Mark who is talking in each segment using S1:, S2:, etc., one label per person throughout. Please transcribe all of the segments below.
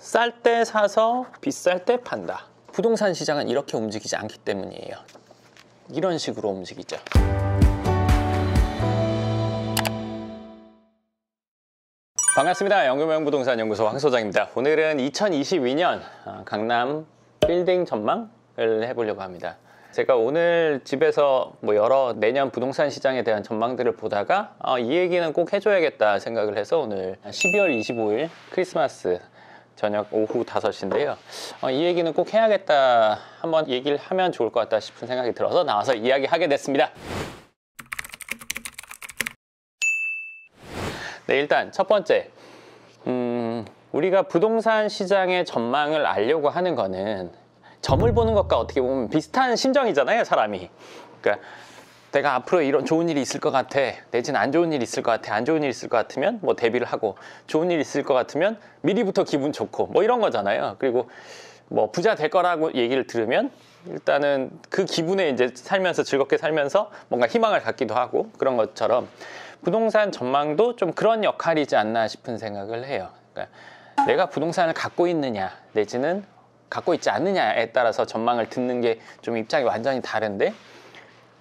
S1: 쌀 때 사서 비쌀 때 판다. 부동산 시장은 이렇게 움직이지 않기 때문이에요. 이런 식으로 움직이죠. 반갑습니다. 연금형 부동산 연구소 황 소장입니다. 오늘은 2022년 강남 빌딩 전망을 해보려고 합니다. 제가 오늘 집에서 여러 내년 부동산 시장에 대한 전망들을 보다가 이 얘기는 꼭 해줘야겠다 생각을 해서 오늘 12월 25일 크리스마스 저녁 오후 5시인데요. 이 얘기는 꼭 해야겠다, 한번 얘기를 하면 좋을 것 같다 싶은 생각이 들어서 나와서 이야기하게 됐습니다. 네, 일단 첫 번째, 우리가 부동산 시장의 전망을 알려고 하는 거는 점을 보는 것과 어떻게 보면 비슷한 심정이잖아요, 사람이. 그러니까 내가 앞으로 이런 좋은 일이 있을 것 같아, 내지는 안 좋은 일이 있을 것 같아. 안 좋은 일이 있을 것 같으면 대비를 하고, 좋은 일이 있을 것 같으면 미리부터 기분 좋고 이런 거잖아요. 그리고 부자 될 거라고 얘기를 들으면 일단은 그 기분에 이제 살면서 즐겁게 살면서 뭔가 희망을 갖기도 하고, 그런 것처럼 부동산 전망도 좀 그런 역할이지 않나 싶은 생각을 해요. 그러니까 내가 부동산을 갖고 있느냐 내지는 갖고 있지 않느냐에 따라서 전망을 듣는 게 좀 입장이 완전히 다른데,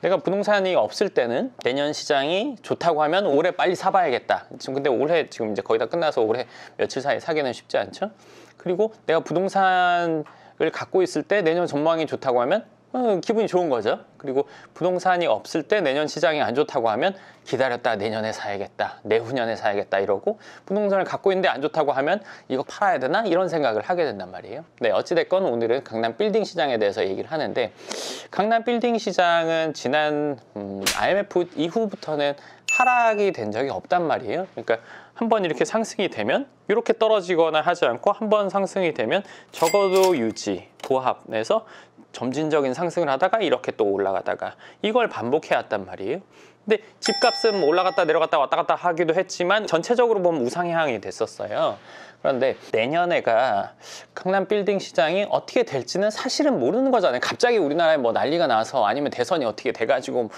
S1: 내가 부동산이 없을 때는 내년 시장이 좋다고 하면 올해 빨리 사봐야겠다. 근데 올해 지금 이제 거의 다 끝나서 올해 며칠 사이에 사기는 쉽지 않죠. 그리고 내가 부동산을 갖고 있을 때 내년 전망이 좋다고 하면 기분이 좋은 거죠. 그리고 부동산이 없을 때 내년 시장이 안 좋다고 하면 기다렸다 내년에 사야겠다, 내후년에 사야겠다 이러고, 부동산을 갖고 있는데 안 좋다고 하면 이거 팔아야 되나 이런 생각을 하게 된단 말이에요. 네, 어찌됐건 오늘은 강남 빌딩 시장에 대해서 얘기를 하는데, 강남 빌딩 시장은 지난 IMF 이후부터는 하락이 된 적이 없단 말이에요. 그러니까 한번 이렇게 상승이 되면 이렇게 떨어지거나 하지 않고, 한번 상승이 되면 적어도 유지, 보합에서 점진적인 상승을 하다가 이렇게 또 올라가다가 이걸 반복해 왔단 말이에요. 근데 집값은 올라갔다 내려갔다 왔다 갔다 하기도 했지만 전체적으로 보면 우상향이 됐었어요. 그런데 내년에가 강남 빌딩 시장이 어떻게 될지는 사실은 모르는 거잖아요. 갑자기 우리나라에 난리가 나서, 아니면 대선이 어떻게 돼가지고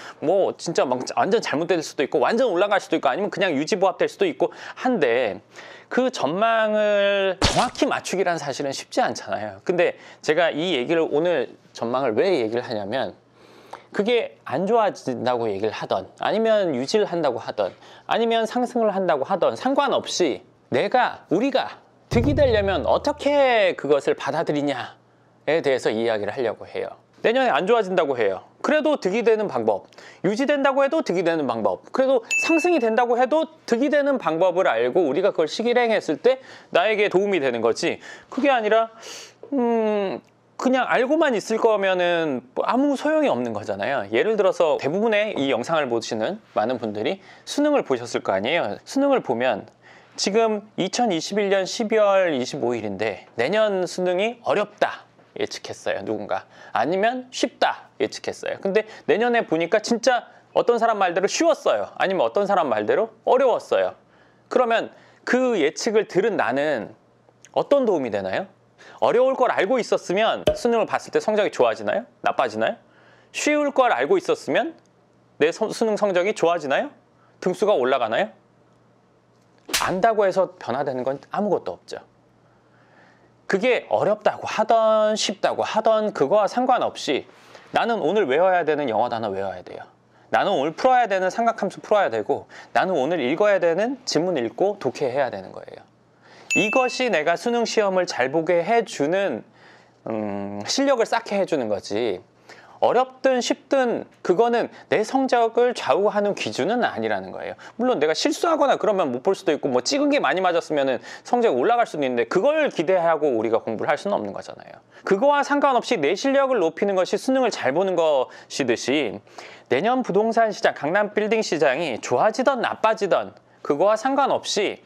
S1: 진짜 완전 잘못될 수도 있고, 완전 올라갈 수도 있고, 아니면 그냥 유지보합될 수도 있고 한데, 그 전망을 정확히 맞추기란 사실은 쉽지 않잖아요. 근데 제가 이 얘기를, 오늘 전망을 왜 얘기를 하냐면, 그게 안 좋아진다고 얘기를 하던, 아니면 유지를 한다고 하던, 아니면 상승을 한다고 하던 상관없이 우리가 득이 되려면 어떻게 그것을 받아들이냐에 대해서 이야기를 하려고 해요. 내년에 안 좋아진다고 해요. 그래도 득이 되는 방법, 유지된다고 해도 득이 되는 방법, 그래도 상승이 된다고 해도 득이 되는 방법을 알고 우리가 그걸 실행했을 때 나에게 도움이 되는 거지, 그게 아니라 그냥 알고만 있을 거면은 아무 소용이 없는 거잖아요. 예를 들어서 대부분의 이 영상을 보시는 많은 분들이 수능을 보셨을 거 아니에요. 수능을 보면 지금 2021년 12월 25일인데 내년 수능이 어렵다 예측했어요, 누군가. 아니면 쉽다 예측했어요. 근데 내년에 보니까 진짜 어떤 사람 말대로 쉬웠어요, 아니면 어떤 사람 말대로 어려웠어요. 그러면 그 예측을 들은 나는 어떤 도움이 되나요? 어려울 걸 알고 있었으면 수능을 봤을 때 성적이 좋아지나요? 나빠지나요? 쉬울 걸 알고 있었으면 내 수능 성적이 좋아지나요? 등수가 올라가나요? 안다고 해서 변화되는 건 아무것도 없죠. 그게 어렵다고 하던 쉽다고 하던 그거와 상관없이 나는 오늘 외워야 되는 영어 단어 외워야 돼요. 나는 오늘 풀어야 되는 삼각함수 풀어야 되고, 나는 오늘 읽어야 되는 지문 읽고 독해해야 되는 거예요. 이것이 내가 수능 시험을 잘 보게 해주는 실력을 쌓게 해주는 거지, 어렵든 쉽든 그거는 내 성적을 좌우하는 기준은 아니라는 거예요. 물론 내가 실수하거나 그러면 못 볼 수도 있고, 찍은 게 많이 맞았으면 성적이 올라갈 수도 있는데, 그걸 기대하고 우리가 공부를 할 수는 없는 거잖아요. 그거와 상관없이 내 실력을 높이는 것이 수능을 잘 보는 것이듯이, 내년 부동산 시장, 강남 빌딩 시장이 좋아지던 나빠지던 그거와 상관없이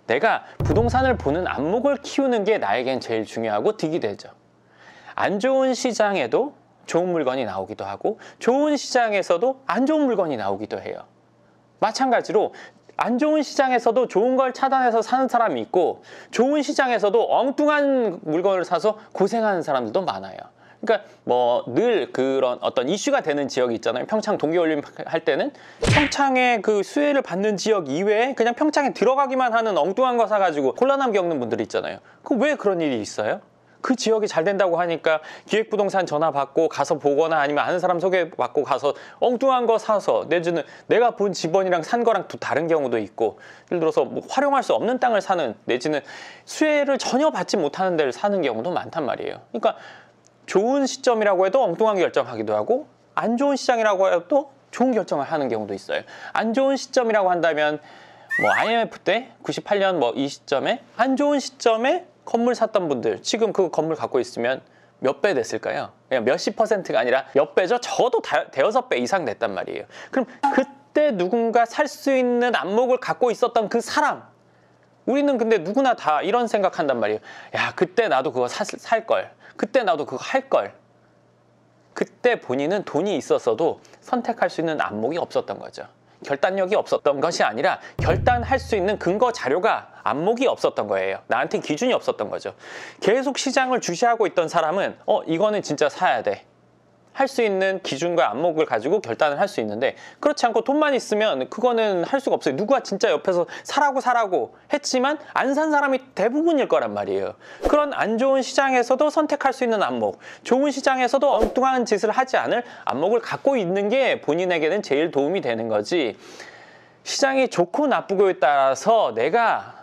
S1: 내가 부동산을 보는 안목을 키우는 게 나에겐 제일 중요하고 득이 되죠. 안 좋은 시장에도 좋은 물건이 나오기도 하고, 좋은 시장에서도 안 좋은 물건이 나오기도 해요. 마찬가지로 안 좋은 시장에서도 좋은 걸 차단해서 사는 사람이 있고, 좋은 시장에서도 엉뚱한 물건을 사서 고생하는 사람들도 많아요. 그러니까 뭐 늘 그런 어떤 이슈가 되는 지역이 있잖아요. 평창 동계올림픽 할 때는 평창의 그 수혜를 받는 지역 이외에 그냥 평창에 들어가기만 하는 엉뚱한 거 사가지고 곤란함 겪는 분들이 있잖아요. 그 왜 그런 일이 있어요? 그 지역이 잘 된다고 하니까 기획부동산 전화 받고 가서 보거나 아니면 아는 사람 소개받고 가서 엉뚱한 거 사서 내지는 내가 본 집원이랑 산 거랑 또 다른 경우도 있고, 예를 들어서 뭐 활용할 수 없는 땅을 사는 내지는 수혜를 전혀 받지 못하는 데를 사는 경우도 많단 말이에요. 그러니까 좋은 시점이라고 해도 엉뚱한 결정하기도 하고 안 좋은 시장이라고 해도 좋은 결정을 하는 경우도 있어요. 안 좋은 시점이라고 한다면 뭐 IMF 때 98년 뭐 이 시점에 안 좋은 시점에 건물 샀던 분들 지금 그 건물 갖고 있으면 몇 배 됐을까요? 그냥 몇십 %가 아니라 몇 배죠? 적어도 대여섯 배 이상 됐단 말이에요. 그럼 그때 누군가 살 수 있는 안목을 갖고 있었던 그 사람, 우리는 근데 누구나 다 이런 생각한단 말이에요. 야, 그때 나도 그거 살 걸. 그때 나도 그거 할 걸. 그때 본인은 돈이 있었어도 선택할 수 있는 안목이 없었던 거죠. 결단력이 없었던 것이 아니라 결단할 수 있는 근거 자료가 안목이 없었던 거예요. 나한테 기준이 없었던 거죠. 계속 시장을 주시하고 있던 사람은 이거는 진짜 사야 돼. 할 수 있는 기준과 안목을 가지고 결단을 할 수 있는데, 그렇지 않고 돈만 있으면 그거는 할 수가 없어요. 누가 진짜 옆에서 사라고 했지만 안 산 사람이 대부분일 거란 말이에요. 그런 안 좋은 시장에서도 선택할 수 있는 안목, 좋은 시장에서도 엉뚱한 짓을 하지 않을 안목을 갖고 있는 게 본인에게는 제일 도움이 되는 거지, 시장이 좋고 나쁘고에 따라서 내가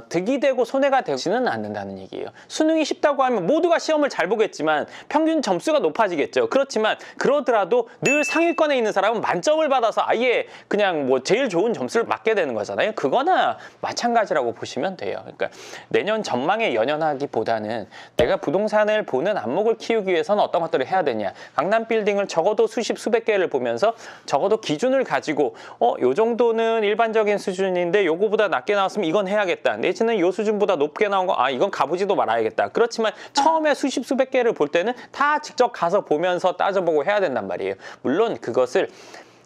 S1: 득이 되고 손해가 되지는 않는다는 얘기예요. 수능이 쉽다고 하면 모두가 시험을 잘 보겠지만 평균 점수가 높아지겠죠. 그렇지만 그러더라도 늘 상위권에 있는 사람은 만점을 받아서 아예 그냥 뭐 제일 좋은 점수를 맞게 되는 거잖아요. 그거나 마찬가지라고 보시면 돼요. 그러니까 내년 전망에 연연하기보다는 내가 부동산을 보는 안목을 키우기 위해서는 어떤 것들을 해야 되냐. 강남 빌딩을 적어도 수십 수백 개를 보면서 적어도 기준을 가지고 요 정도는 일반적인 수준인데 요거보다 낮게 나왔으면 이건 해야겠다. 내지는 요 수준보다 높게 나온 거 이건 가보지도 말아야겠다. 그렇지만 처음에 수십 수백 개를 볼 때는 다 직접 가서 보면서 따져보고 해야 된단 말이에요. 물론 그것을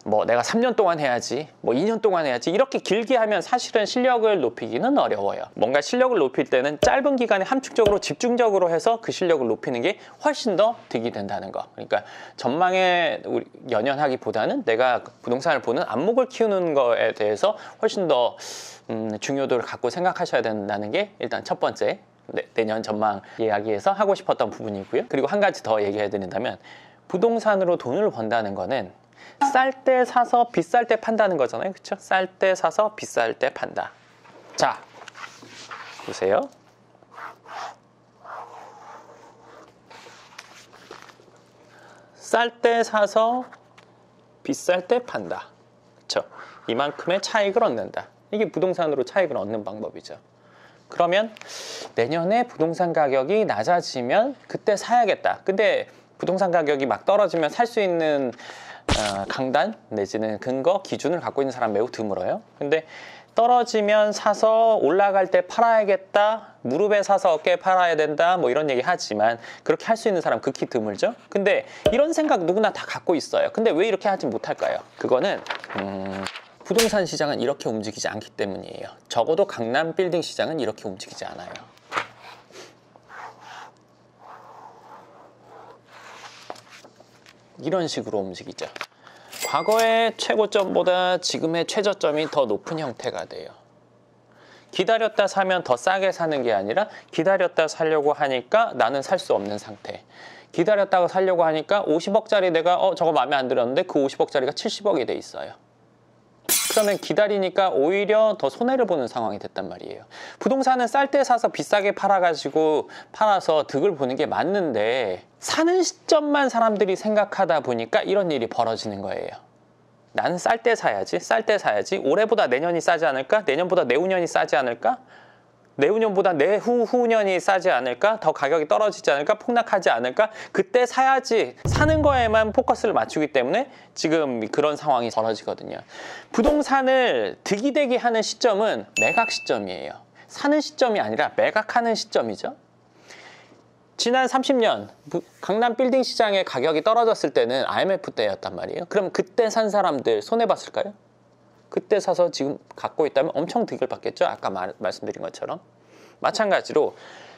S1: 뭐 내가 3년 동안 해야지, 뭐 2년 동안 해야지 이렇게 길게 하면 사실은 실력을 높이기는 어려워요. 뭔가 실력을 높일 때는 짧은 기간에 함축적으로 집중적으로 해서 그 실력을 높이는 게 훨씬 더 득이 된다는 거. 그러니까 전망에 연연하기보다는 내가 부동산을 보는 안목을 키우는 거에 대해서 훨씬 더 중요도를 갖고 생각하셔야 된다는 게 일단 첫 번째 내년 전망 이야기에서 하고 싶었던 부분이고요. 그리고 한 가지 더 얘기해 드린다면, 부동산으로 돈을 번다는 거는 쌀 때 사서 비쌀 때 판다는 거잖아요. 그렇죠? 쌀 때 사서 비쌀 때 판다. 자, 보세요. 쌀 때 사서 비쌀 때 판다. 그렇죠? 이만큼의 차익을 얻는다. 이게 부동산으로 차익을 얻는 방법이죠. 그러면 내년에 부동산 가격이 낮아지면 그때 사야겠다. 근데 부동산 가격이 막 떨어지면 살 수 있는 강단 내지는 근거, 기준을 갖고 있는 사람 매우 드물어요. 근데 떨어지면 사서 올라갈 때 팔아야겠다, 무릎에 사서 어깨에 팔아야 된다, 뭐 이런 얘기 하지만 그렇게 할 수 있는 사람 극히 드물죠. 근데 이런 생각 누구나 다 갖고 있어요. 근데 왜 이렇게 하지 못할까요? 그거는 부동산 시장은 이렇게 움직이지 않기 때문이에요. 적어도 강남 빌딩 시장은 이렇게 움직이지 않아요. 이런 식으로 움직이죠. 과거의 최고점보다 지금의 최저점이 더 높은 형태가 돼요. 기다렸다 사면 더 싸게 사는 게 아니라 기다렸다 사려고 하니까 나는 살 수 없는 상태. 기다렸다가 사려고 하니까 50억짜리 내가 저거 마음에 안 들었는데 그 50억짜리가 70억이 돼 있어요. 그러면 기다리니까 오히려 더 손해를 보는 상황이 됐단 말이에요. 부동산은 쌀 때 사서 비싸게 팔아서 득을 보는 게 맞는데, 사는 시점만 사람들이 생각하다 보니까 이런 일이 벌어지는 거예요. 나는 쌀 때 사야지, 쌀 때 사야지. 올해보다 내년이 싸지 않을까? 내년보다 내후년이 싸지 않을까? 내후년보다 내후후년이 싸지 않을까? 더 가격이 떨어지지 않을까? 폭락하지 않을까? 그때 사야지. 사는 거에만 포커스를 맞추기 때문에 지금 그런 상황이 벌어지거든요. 부동산을 득이 되게 하는 시점은 매각 시점이에요. 사는 시점이 아니라 매각하는 시점이죠. 지난 30년 강남 빌딩 시장의 가격이 떨어졌을 때는 IMF 때였단 말이에요. 그럼 그때 산 사람들 손해봤을까요? 그때 사서 지금 갖고 있다면 엄청 득을 받겠죠. 아까 말씀드린 것처럼. 마찬가지로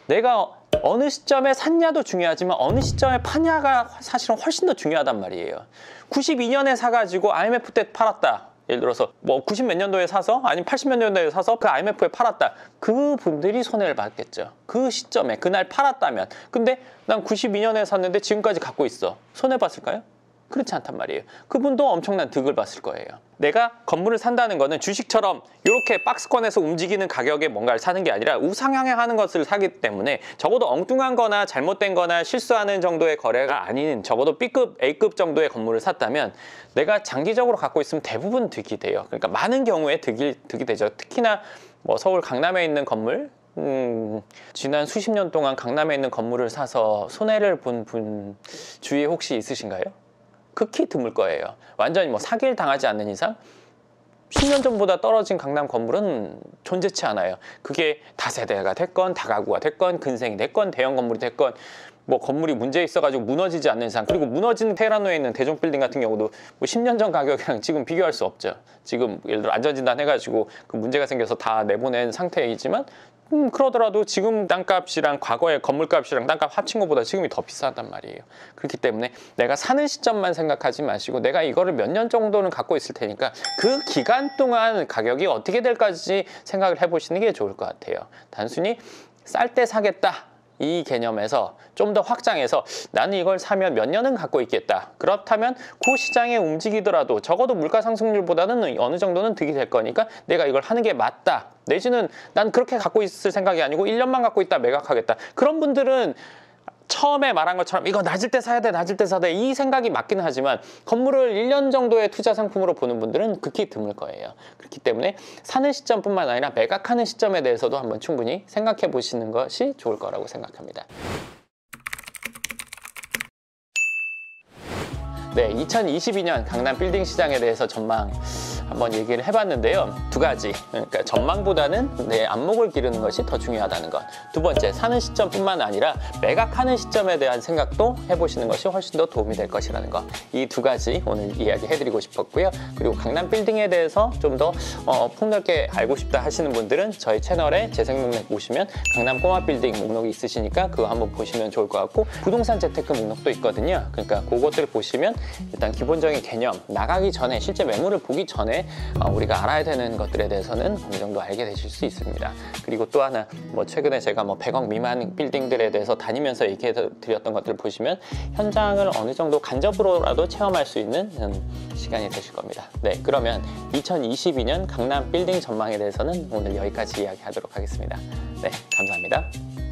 S1: 내가 어느 시점에 샀냐도 중요하지만 어느 시점에 파냐가 사실은 훨씬 더 중요하단 말이에요. 92년에 사가지고 IMF 때 팔았다. 예를 들어서 뭐 90 몇 년도에 사서 아니면 80 몇 년도에 사서 그 IMF에 팔았다. 그분들이 손해를 봤겠죠. 그 시점에 그날 팔았다면. 근데 난 92년에 샀는데 지금까지 갖고 있어. 손해 봤을까요? 그렇지 않단 말이에요. 그분도 엄청난 득을 봤을 거예요. 내가 건물을 산다는 거는 주식처럼 이렇게 박스권에서 움직이는 가격에 뭔가를 사는 게 아니라 우상향하는 것을 사기 때문에 적어도 엉뚱한 거나 잘못된 거나 실수하는 정도의 거래가 아닌 적어도 B급, A급 정도의 건물을 샀다면 내가 장기적으로 갖고 있으면 대부분 득이 돼요. 그러니까 많은 경우에 득이 되죠. 특히나 뭐 서울 강남에 있는 건물, 지난 수십 년 동안 강남에 있는 건물을 사서 손해를 본 분 주위에 혹시 있으신가요? 극히 드물 거예요. 완전히 뭐 사기를 당하지 않는 이상 10년 전보다 떨어진 강남 건물은 존재치 않아요. 그게 다세대가 됐건 다가구가 됐건 근생이 됐건 대형 건물이 됐건 뭐 건물이 문제 있어가지고 무너지지 않는 이상, 그리고 무너진 테라노에 있는 대종 빌딩 같은 경우도 뭐 10년 전 가격이랑 지금 비교할 수 없죠. 지금 예를 들어 안전진단 해가지고 그 문제가 생겨서 다 내보낸 상태이지만 그러더라도 지금 땅값이랑 과거의 건물값이랑 땅값 합친 것보다 지금이 더 비싸단 말이에요. 그렇기 때문에 내가 사는 시점만 생각하지 마시고 내가 이거를 몇 년 정도는 갖고 있을 테니까 그 기간 동안 가격이 어떻게 될까지 생각을 해보시는 게 좋을 것 같아요. 단순히 쌀 때 사겠다 이 개념에서 좀 더 확장해서 나는 이걸 사면 몇 년은 갖고 있겠다. 그렇다면 그 시장에 움직이더라도 적어도 물가 상승률보다는 어느 정도는 득이 될 거니까 내가 이걸 하는 게 맞다. 내지는 난 그렇게 갖고 있을 생각이 아니고 1년만 갖고 있다 매각하겠다. 그런 분들은 처음에 말한 것처럼 이거 낮을 때 사야 돼, 낮을 때 사야 돼 이 생각이 맞기는 하지만 건물을 1년 정도의 투자 상품으로 보는 분들은 극히 드물 거예요. 그렇기 때문에 사는 시점뿐만 아니라 매각하는 시점에 대해서도 한번 충분히 생각해 보시는 것이 좋을 거라고 생각합니다. 네, 2022년 강남 빌딩 시장에 대해서 전망 한번 얘기를 해봤는데요. 두 가지, 그러니까 전망보다는 내 안목을 기르는 것이 더 중요하다는 것. 두 번째, 사는 시점뿐만 아니라 매각하는 시점에 대한 생각도 해보시는 것이 훨씬 더 도움이 될 것이라는 것. 이 두 가지 오늘 이야기해드리고 싶었고요. 그리고 강남 빌딩에 대해서 좀 더 폭넓게 알고 싶다 하시는 분들은 저희 채널에 재생 목록 보시면 강남 꼬마 빌딩 목록이 있으시니까 그거 한번 보시면 좋을 것 같고, 부동산 재테크 목록도 있거든요. 그러니까 그것들 보시면 일단 기본적인 개념, 나가기 전에 실제 매물을 보기 전에 우리가 알아야 되는 것들에 대해서는 어느 정도 알게 되실 수 있습니다. 그리고 또 하나, 뭐 최근에 제가 뭐 100억 미만 빌딩들에 대해서 다니면서 얘기해 드렸던 것들을 보시면 현장을 어느 정도 간접으로라도 체험할 수 있는 시간이 되실 겁니다. 네, 그러면 2022년 강남 빌딩 전망에 대해서는 오늘 여기까지 이야기하도록 하겠습니다. 네, 감사합니다.